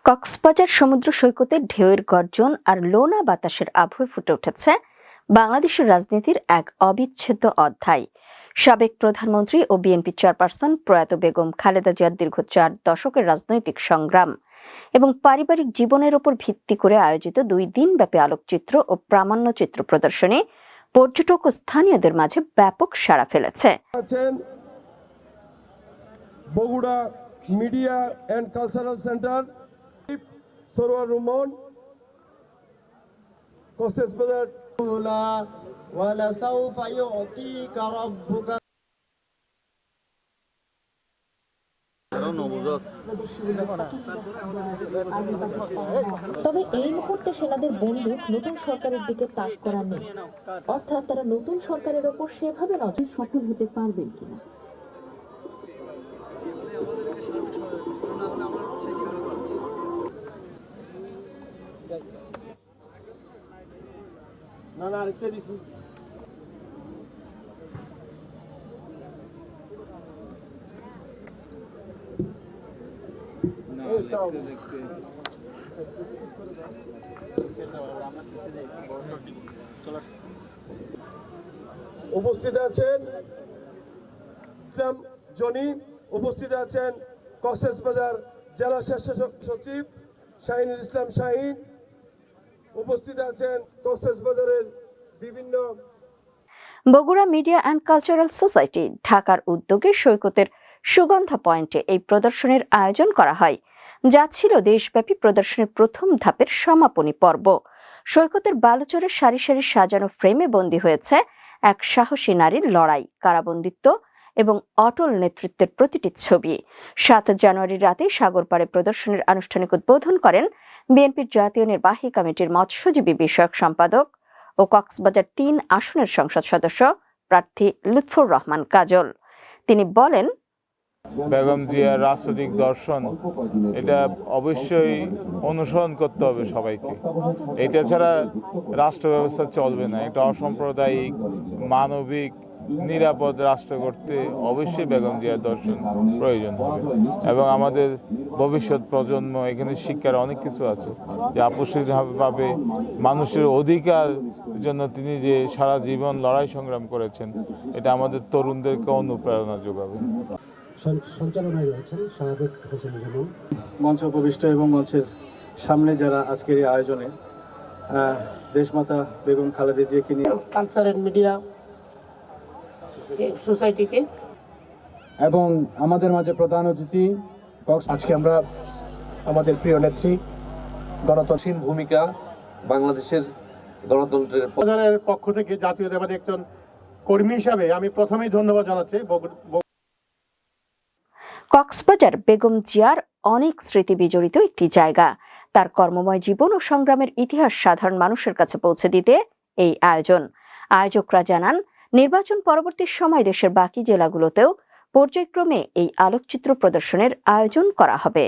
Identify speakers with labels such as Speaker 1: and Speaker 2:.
Speaker 1: কক্সবাজার সমুদ্র সৈকতে ঢেউয়ের গর্জন আর লোনা বাতাসের আবহে ফুটে উঠেছে বাংলাদেশের রাজনীতির এক অবিচ্ছেদ্য অধ্যায়। সাবেক প্রধানমন্ত্রী ও বিএনপি চেয়ারপারসন প্রয়াত বেগম খালেদা জিয়ার দীর্ঘ 4 দশকের রাজনৈতিক সংগ্রাম এবং পারিবারিক জীবনের উপর ভিত্তি করে আয়োজিত 2 দিনব্যাপী আলোকচিত্র ও প্রামাণ্যচিত্র প্রদর্শনী পর্যটক ও স্থানীয়দের মাঝে ব্যাপক সাড়া ফেলেছে।
Speaker 2: Bogura media and cultural centre, Sarwar Ruman, Cox's Bazar
Speaker 3: ওয়ালাসাউফা ইউতিকা রাব্বুকা।
Speaker 4: তবে এই মুহূর্তে সেনাদের বন্দুক নতুন সরকারের দিকে তাক করা নেই, অর্থাৎ তারা নতুন সরকারের ওপর সেভাবে নজর সফল হতে পারবেন কিনা।
Speaker 2: উপস্থিত আছেন ইসলাম জনি, উপস্থিত আছেন কক্সবাজার জেলা সচিব শাহিনুল ইসলাম শাহিন, উপস্থিত আছেন কক্সবাজারের বিভিন্ন
Speaker 1: Bogura media and cultural society ঢাকার উদ্যোগে সৈকতের সুগন্ধা পয়েন্টে এই প্রদর্শনীর আয়োজন করা হয়, যা ছিল দেশব্যাপী প্রদর্শনীর প্রথম ধাপের সমাপনী পর্ব। সৈকতের বালুচরে সারি সারি সাজানো ফ্রেমে বন্দী হয়েছে এক সাহসী নারীর লড়াই, কারাবন্দিত্ব এবং অটল নেতৃত্বের প্রতিটি ছবি। 7 জানুয়ারি রাতে সাগরপাড়ে প্রদর্শনীর আনুষ্ঠানিক উদ্বোধন করেন বিএনপির জাতীয় নির্বাহী কমিটির মৎস্যজীবী বিষয়ক সম্পাদক ও কক্সবাজার 3 আসনের সংসদ সদস্য প্রার্থী লুৎফর রহমান কাজল। তিনি বলেন,
Speaker 5: বেগম জিয়ার রাজনৈতিক দর্শন এটা অবশ্যই অনুসরণ করতে হবে সবাইকে। এটা ছাড়া রাষ্ট্র ব্যবস্থা চলবে না। একটা অসাম্প্রদায়িক, মানবিক, নিরাপদ রাষ্ট্র করতে অবশ্যই বেগম জিয়ার দর্শন প্রয়োজন হবে। এবং আমাদের ভবিষ্যৎ প্রজন্ম এখানে শিক্ষার অনেক কিছু আছে, যে আপসীভাবে মানুষের অধিকার জন্য তিনি যে সারা জীবন লড়াই সংগ্রাম করেছেন, এটা আমাদের তরুণদেরকে অনুপ্রেরণা যোগাবে।
Speaker 6: সঞ্চালনায় রয়েছেন শাহাদাত হোসেন রেমন।
Speaker 7: মঞ্চ উপবিষ্ট এবং মঞ্চের সামনে যারা আজকের এই আয়োজনে দেশমাতা বেগম খালেদা জিয়াকে নিয়ে
Speaker 8: কালচার এন্ড মিডিয়া সোসাইটিকে
Speaker 7: এবং আমাদের মাঝে প্রধান অতিথি
Speaker 6: আজকে আমরা আমাদের প্রিয় নেত্রী
Speaker 9: গণতন্ত্রীর ভূমিকা বাংলাদেশের গণতন্ত্রের
Speaker 7: পক্ষ থেকে জাতীয়তাবাদী একজন কর্মী হিসাবে আমি প্রথমেই ধন্যবাদ জানাচ্ছি।
Speaker 1: কক্সবাজার বেগম জিয়ার অনেক স্মৃতি বিজড়িত একটি জায়গা। তার কর্মময় জীবন ও সংগ্রামের ইতিহাস সাধারণ মানুষের কাছে পৌঁছে দিতে এই আয়োজন। আয়োজকরা জানান, নির্বাচন পরবর্তী সময় দেশের বাকি জেলাগুলোতেও পর্যায়ক্রমে এই আলোকচিত্র প্রদর্শনের আয়োজন করা হবে।